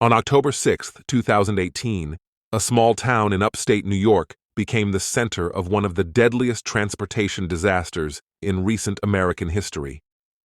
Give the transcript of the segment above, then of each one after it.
On October 6, 2018, a small town in upstate New York became the center of one of the deadliest transportation disasters in recent American history.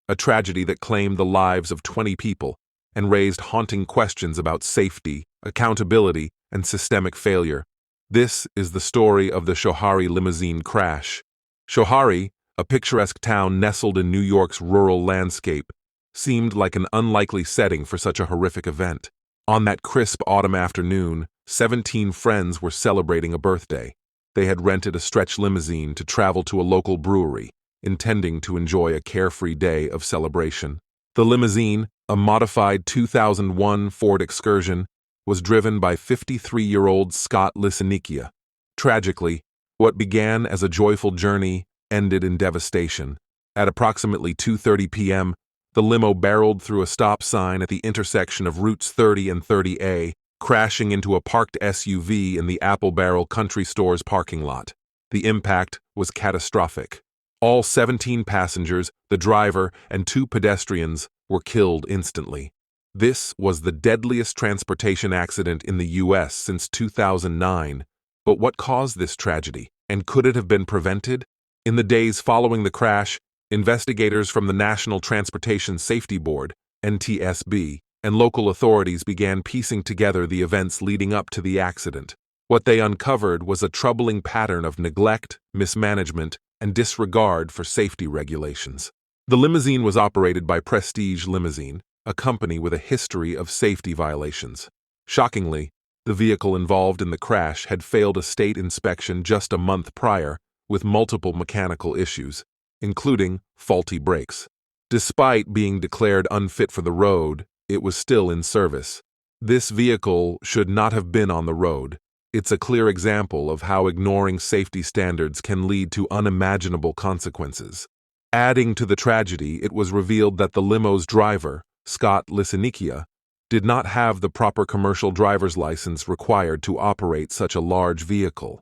A tragedy that claimed the lives of 20 people and raised haunting questions about safety, accountability, and systemic failure. This is the story of the Schoharie Limousine crash. Schoharie, a picturesque town nestled in New York's rural landscape, seemed like an unlikely setting for such a horrific event. On that crisp autumn afternoon, 17 friends were celebrating a birthday. They had rented a stretch limousine to travel to a local brewery, intending to enjoy a carefree day of celebration. The limousine, a modified 2001 Ford Excursion, was driven by 53-year-old Scott Limousine. Tragically, what began as a joyful journey ended in devastation. At approximately 2:30 p.m., the limo barreled through a stop sign at the intersection of Routes 30 and 30A, crashing into a parked SUV in the Apple Barrel Country Store's parking lot. The impact was catastrophic. All 17 passengers, the driver, and 2 pedestrians were killed instantly. This was the deadliest transportation accident in the U.S. since 2009. But what caused this tragedy, and could it have been prevented? In the days following the crash, investigators from the National Transportation Safety Board, NTSB, and local authorities began piecing together the events leading up to the accident. What they uncovered was a troubling pattern of neglect, mismanagement, and disregard for safety regulations. The limousine was operated by Prestige Limousine, a company with a history of safety violations. Shockingly, the vehicle involved in the crash had failed a state inspection just a month prior, with multiple mechanical issues, including faulty brakes. Despite being declared unfit for the road, it was still in service. This vehicle should not have been on the road. It's a clear example of how ignoring safety standards can lead to unimaginable consequences. Adding to the tragedy, it was revealed that the limo's driver, Scott Limousine, did not have the proper commercial driver's license required to operate such a large vehicle.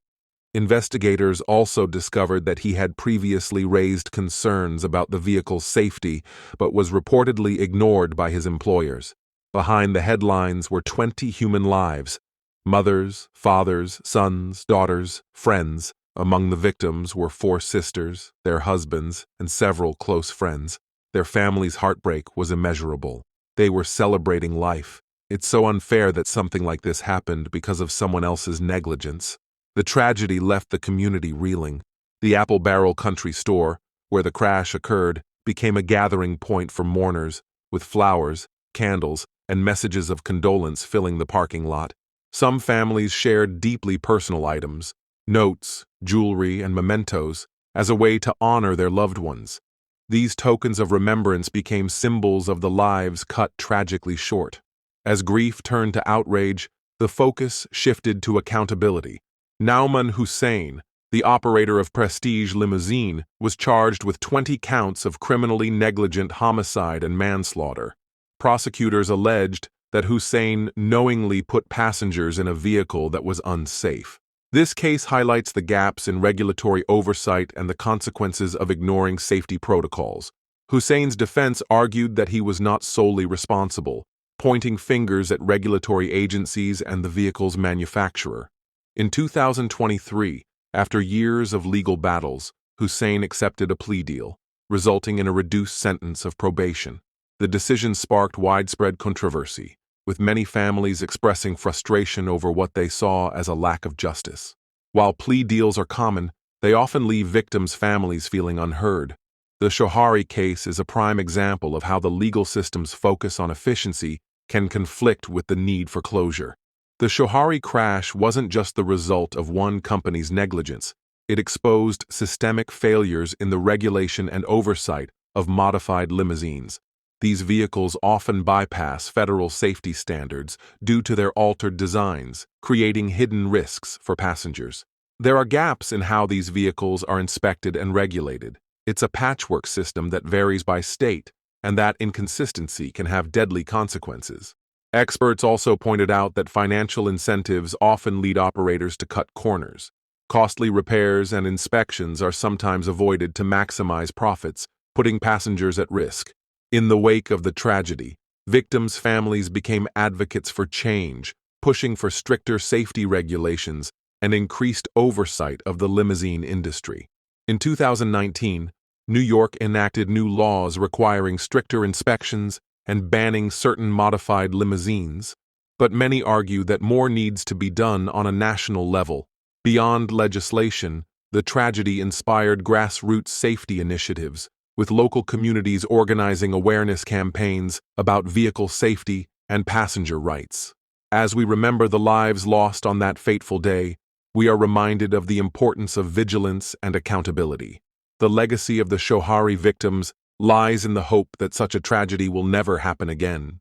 Investigators also discovered that he had previously raised concerns about the vehicle's safety, but was reportedly ignored by his employers. Behind the headlines were 20 human lives: mothers, fathers, sons, daughters, friends. Among the victims were 4 sisters, their husbands, and several close friends. Their families' heartbreak was immeasurable. They were celebrating life. It's so unfair that something like this happened because of someone else's negligence. The tragedy left the community reeling. The Apple Barrel Country Store, where the crash occurred, became a gathering point for mourners, with flowers, candles, and messages of condolence filling the parking lot. Some families shared deeply personal items, notes, jewelry, and mementos, as a way to honor their loved ones. These tokens of remembrance became symbols of the lives cut tragically short. As grief turned to outrage, the focus shifted to accountability. Nauman Hussein, the operator of Prestige Limousine, was charged with 20 counts of criminally negligent homicide and manslaughter. Prosecutors alleged that Hussein knowingly put passengers in a vehicle that was unsafe. This case highlights the gaps in regulatory oversight and the consequences of ignoring safety protocols. Hussein's defense argued that he was not solely responsible, pointing fingers at regulatory agencies and the vehicle's manufacturer. In 2023, after years of legal battles, Hussein accepted a plea deal, resulting in a reduced sentence of probation. The decision sparked widespread controversy, with many families expressing frustration over what they saw as a lack of justice. While plea deals are common, they often leave victims' families feeling unheard. The Schoharie case is a prime example of how the legal system's focus on efficiency can conflict with the need for closure. The Schoharie crash wasn't just the result of one company's negligence. It exposed systemic failures in the regulation and oversight of modified limousines. These vehicles often bypass federal safety standards due to their altered designs, creating hidden risks for passengers. There are gaps in how these vehicles are inspected and regulated. It's a patchwork system that varies by state, and that inconsistency can have deadly consequences. Experts also pointed out that financial incentives often lead operators to cut corners. Costly repairs and inspections are sometimes avoided to maximize profits, putting passengers at risk. In the wake of the tragedy, Victims' families became advocates for change, pushing for stricter safety regulations and increased oversight of the limousine industry. In 2019, New York enacted new laws requiring stricter inspections and banning certain modified limousines, but many argue that more needs to be done on a national level. Beyond legislation, the tragedy inspired grassroots safety initiatives, with local communities organizing awareness campaigns about vehicle safety and passenger rights. As we remember the lives lost on that fateful day, we are reminded of the importance of vigilance and accountability. The legacy of the Schoharie victims lies in the hope that such a tragedy will never happen again.